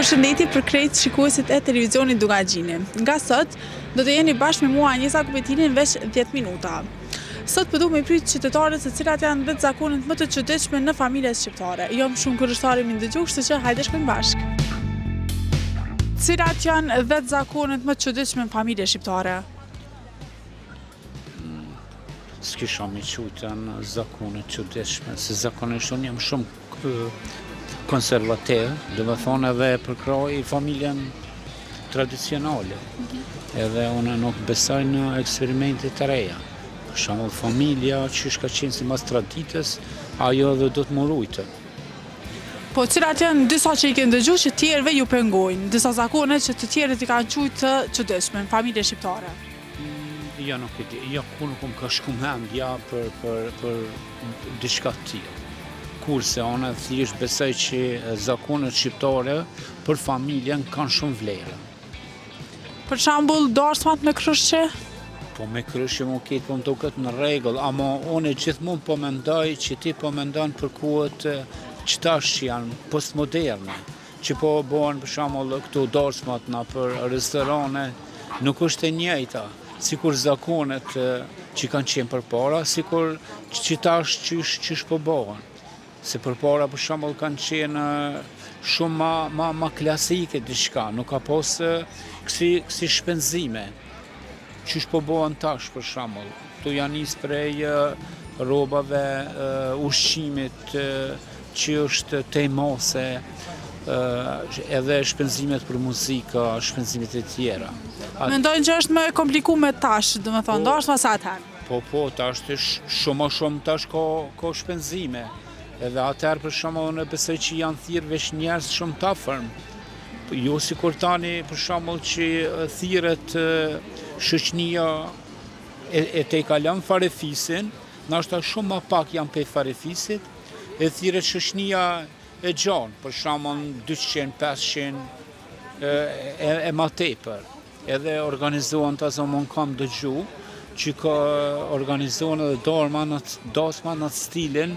Përshëndetje për krejt shikuesit e televizionit Dugagjini. Nga sot, do të jeni bashkë me mua Anjesa Kupetinin veç 10 minuta. Sot përdu me pyet qytetarët se cilat janë vetë zakonet më të çuditshme në familjet shqiptare. Jo më shumë kërështari më ndëgju, kështu që hajde shkojmë bashkë. Cilat janë vetë zakonet më të çuditshme në familjet shqiptare? S'kisha me qujtë janë zakonet çuditshme, se zakonisht unë jam shumë konservativ, dhe me thonë edhe përkroj familjen tradicionale. Edhe unë nuk besoj në eksperimente të reja. Për shembull, familja që ka qenë si mas traditës, ajo edhe do të murujtë. Po cilat janë disa që i kënë dëgju që tjerëve ju pengojnë, disa zakone që të tjerët i kanë qujtë të çuditshme në familje shqiptare? Ja nuk e di, ja ku nuk më ka shku mendja për diçka të tillë. Kurse unë thjesht besoj që zakonet shqiptare për familjen kanë shumë vlerë. Për shembull, darsmat me kryshqe? Po me kryshqe më ketë po më duket në rregull, ama unë gjithmonë po mendoj që ti po mendon për kohët që tash që janë postmoderne, që po bëhen për shembull këto darsmat na për restorane, nuk është e njëjta, sikur zakonet që kanë qenë përpara, sikur që tash çish po bëhen. Se përpara për shembull kanë qenë shumë ma klasike diçka, nuk ka pas kësi shpenzime. Qysh po bëhen tash për shembull. Tu janë nis prej rrobave, ushqimit që është temose, edhe shpenzimet për muzika, shpenzimet e tjera. Mendojnë që është më e komplikuar tash, domethënë, ndoshta sa atëherë. Po, tash shumë tash ka shpenzime. Edhe atëherë për shembull unë besoj që janë thirrë veç njerëz shumë të afërm. Jo sikur tani për shembull që thirret shoqënia e te kalon farefisin, ndoshta shumë më pak janë pe farefisit, e thirret shoqënia e gjanë, për shembull 200-500 e më tepër. Edhe organizohen ta zamon kam dëgju që ka organizohen edhe dasma në stilin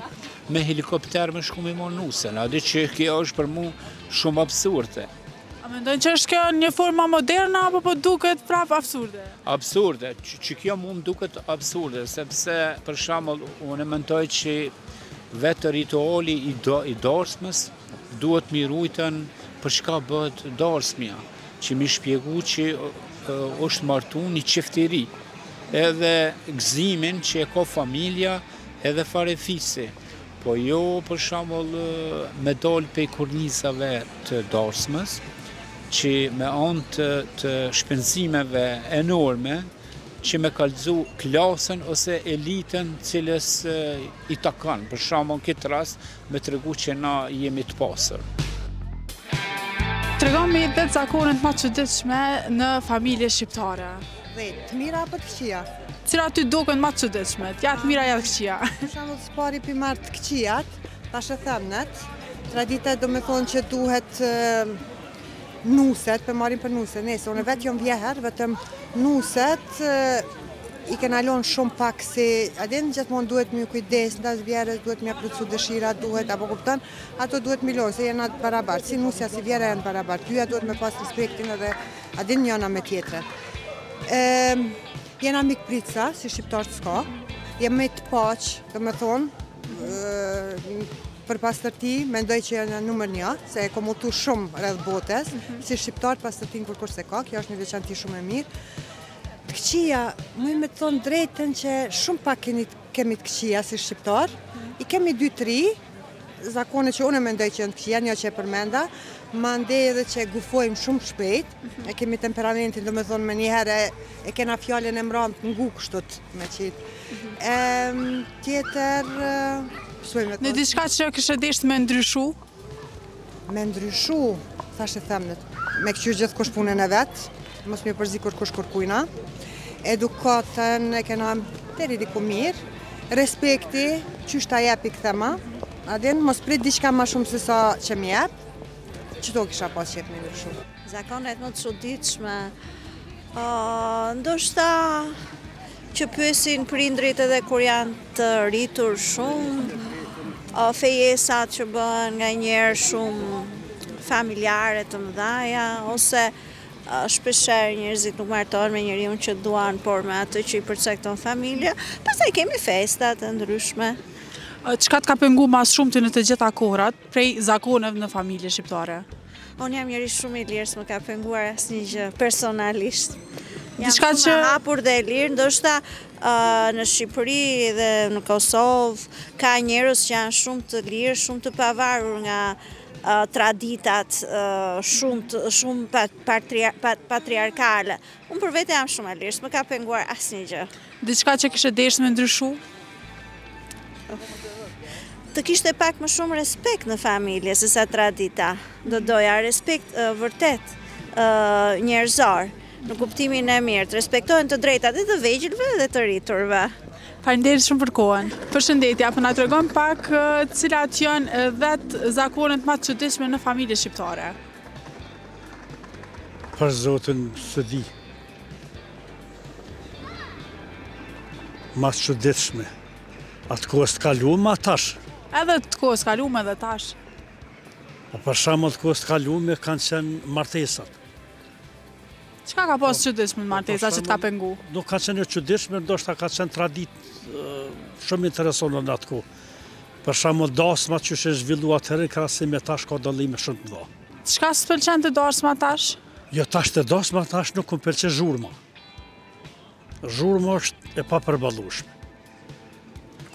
me helikopter me shku me morë nusen. A di që kjo është për mu shumë absurde. A mendojnë që është kjo një forma moderne apo po duket prap absurde? Absurde, që kjo mu më duket absurde, sepse për shembull unë mendoj që vetë rituali i darsmës duhet mi rujtën për çka bëhet darsmja, që mi shpjegu që është martu një çiftëri, edhe gëzimin që e ka familja edhe farefisi. Po jo për shembull me dal pe kornizave të darsmës, që me anë të shpenzimeve enorme, që me kallëzu klasën ose elitën cilës i takon. Për shembull këtë rast me tregu që na jemi të pasur. Tregoni me 10 zakonet më të çuditshme në familje shqiptare. 10, të mira apo të këqija? Cilat ty duken më të çuditshme? Ja të mira ja të këqija. Për shembull, spari pi marr të këqijat, tash e themnet. Tradita do me thonë që duhet nuset, për marrim për nuset. Nëse unë vetë jam vjeher, vetëm nuset i kena lënë shumë pak si, adin gjithmonë duhet më kujdes, ndas vjerës duhet më plotsu dëshirat, duhet apo kupton, ato duhet më lënë se janë të barabartë. Si nusja si vjera janë të barabartë. Dyja duhet me pas respektin edhe adin njëna me tjetrën. Jena mik pritsa, si shqiptarët s'ka, jemi të paq, do me thonë, për pastërti, mendoj që janë numër 1, se e komutu shumë rreth botës, si shqiptarët pastërtin kur se ka, kjo është një veçanti shumë e mirë. Të këqija, muj me të thonë drejten që shumë pak kemi të këqija si shqiptarë, i kemi 2-3 zakone që unë mendoj që janë të këqija, një që e përmenda, mandej edhe që gufojmë shumë shpejt, e kemi temperamentin, do me thonë me njëherë e kena fjallën e mramët në gukështut me qitë. Tjetër, në diçka që kështë deshtë me ndryshu? Me ndryshu, thash e themnet, me këqyr gjithë kush punën e vetë, mos me përzi kush kërkujna, edukatën e kena deri diku mirë, respekti, qysh ta jepi këthema, adin, mos prit diçka ma shumë se sa që m'jep, qëto kisha pas qep me ndryshu. Zakonet më të çuditshme, ndoshta që pyesin prindrit edhe kur janë të rritur shumë, fejesat që bëhen nga njerë shumë familjare të mëdhaja, ose shpeshherë njerëzit nuk martohen me njeriu që duan, por me atë që i përcakton familja. Pastaj kemi festa të ndryshme. Çka të ka penguar mas shumti në të gjitha kohrat prej zakoneve në familje shqiptare? Unë jam njeri shumë i lirë, s'më ka penguar asnjë gjë personalisht. Jam Diçka shumë e hapur dhe e lirë, ndoshta në Shqipëri dhe në Kosovë ka njerëz që janë shumë të lirë, shumë të pavarur nga traditat shumë patriarkale. Unë për vete jam shumë e lirë, s'më ka penguar asnjë gjë. Diçka që kishe dashur me ndryshu? Të kishte pak më shumë respekt në familje se sa tradita. Do doja respekt vërtet njerëzor, në kuptimin e mirë, të respektohen të drejtat e të vegjëlve dhe të rriturve. Faleminderit shumë për kohën. Përshëndetje, apo na tregon pak cilat janë 10 zakonet më të çuditshme në familje shqiptare? Për zotin së di. Mas çuditshme. Atë kohës të kaluam tash. Edhe të kohës kaluam edhe tash. Për shembull të kohës të kaluam kanë qenë martesat. Çka ka pas çuditshme në martesa që të ka pengu? Nuk ka qenë çuditshme, ndoshta ka qenë traditë shumë interesante në atë kohë. Për shembull dasmat që është zhvilluar atëherë krahasim me tash ka dallime shumë të mëdha. Çka s'pëlqen të dasma tash? Jo tash të dasma tash nuk më pëlqen zhurma. Zhurma është e papërballueshme.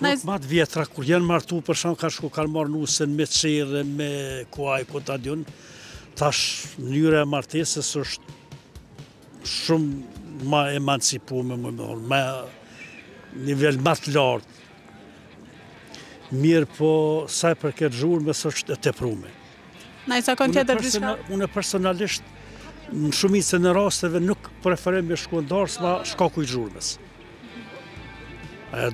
Ma të vjetra, kur janë martu, për shumë kanë shku kanë marrë nusën me qere, me kuaj, ku ta diun, tash mënyra e martesës është shumë ma emancipume, me nivel ma të lartë. Mirë po, sa e përket zhurmës është e teprume. Na i sakon tjetër diçka? Unë personalisht, në shumicën e rasteve, nuk preferoj me shku në darsma shkaku i zhurmës.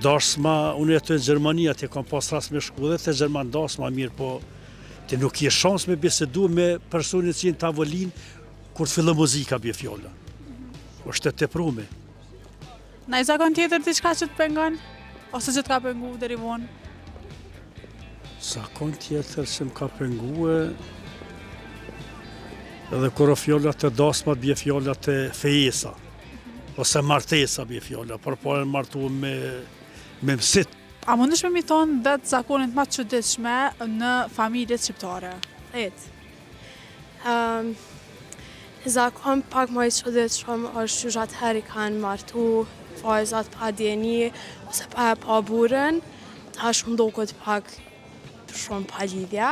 Darsma, unë jetoj në Gjermani, atje kam pas rast me shku dhe të Gjerman darsma mirë, po ti nuk je shans me bisedu me personin që në tavolin kur të fillë muzika bje fjolla. është e teprume. Na i zakon tjetër diçka që të pengon? Ose që të ka pengu deri vonë? Zakon tjetër që më ka pengu edhe kur o fjollat e dasmat bje fjollat e fejesa. Ose martesa bje fjolla, por e martu me mësit. A mundesh me mi thonë 10 zakonet më të çuditshme në familjet shqiptare? Zakon pak më i çuditshëm është që atëherë kanë martu vajzat pa djeni ose pa burën, tash më duket pak shumë pa lidhje.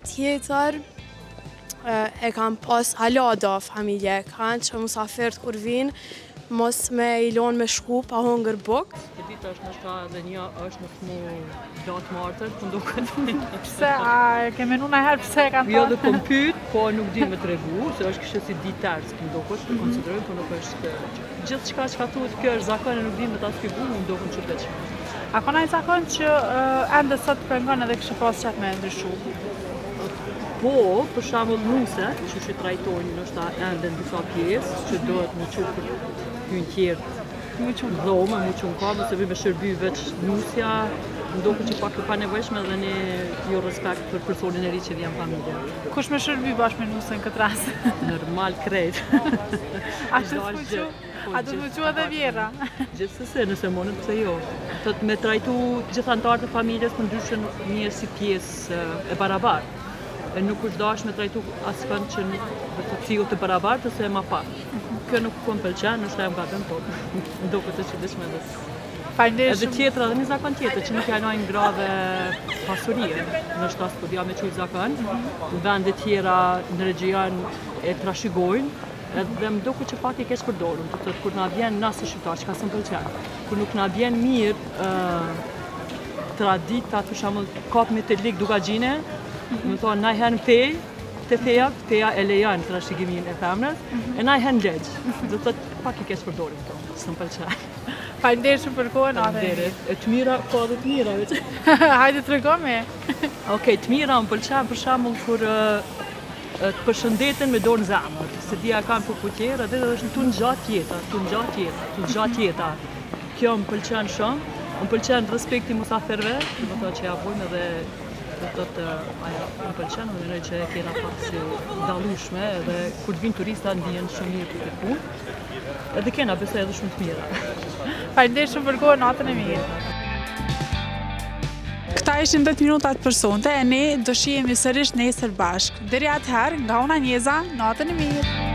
Tjetër e kam pas halado familje kanë që musafirët kur vinë mos me i lonë me shku pa hongër bukë. E dita është nështë edhe një është në të mu datë martër, të nduket. Pse, a ke menu në herë pse e kanë Jo dhe kom pyet, po nuk di me të regu, se është kështë si ditë tërës të nduket, të konsiderojmë, po nuk është gjithë qka që ka thuhet kjo është zakon e nuk di me ta spigu, më nduket që të qëmë. A ka ndonjë zakon që ende sot pengon edhe kështë pas qëtë me ndryshu? Po, për shembull nuse, që trajtojnë nështë ende në disa pjesë, që dohet në qurë për hynë tjerë, më qunë dhome, më qunë kabë, se vi me shërby veç nusja, ndoku që pak ka nevojshme dhe ne jo respekt për personin e ri që vjen familja. Kush me shërby bashkë me nusën këtë rast? Normal krejt. A të s'fuqu? A do të fuqu edhe vjera? Gjithsesi, nëse monët pëse jo. Me trajtu gjithë antarët e familjes për ndryshën një si pjesë e barabartë. Nuk është dashme trajtu askën që të ciu të barabartë ose e ma pak. Kjo nuk po më pëlqen, nuk shta e më gabim, po ndo këtë që dishme dhe. Edhe tjetër, edhe një zakon tjetër, që nuk janojnë grave pasurie, nështë ta studia me qujtë zakon, në vendet tjera në regjion e trashigojnë, edhe më do që pak i kesh përdorun, të tëtë kur nga vjen nësë shqiptar, që ka së më pëlqen, kur nuk nga vjen mirë tradita, të shamull kapmi të lik duka gjine, më thonë, na i hen pej, të feja e lejan të rashigimin e femnës, e na i hen legjë. Dhe të pak i kesh përdorim të, së më pëlqen. Faleminderit shumë për kohën, Faleminderit. E të mira, ka dhe të mira, veç. Hajde të regome. Okej, të mira më pëlqen për shembull kur të përshëndeten me dorë në zemër, se dia kanë për putjera, dhe është tu në gjatë jeta, Kjo më pëlqen shumë, më pëlqen respekti musafirëve, do të thotë që ja bojmë edhe aja më pëlqen, më menoj që e kena pak si dallueshme edhe kur të vinë turista ndihen shumë mirë për këtë punë. Edhe kena besoj edhe shumë të mira. Faleminderit shumë për kohën, natën e mirë. Këta ishin 10 minutat për sonte e ne do shihemi sërish nesër bashkë. Deri atëherë, nga Una Njeza, natën e mirë.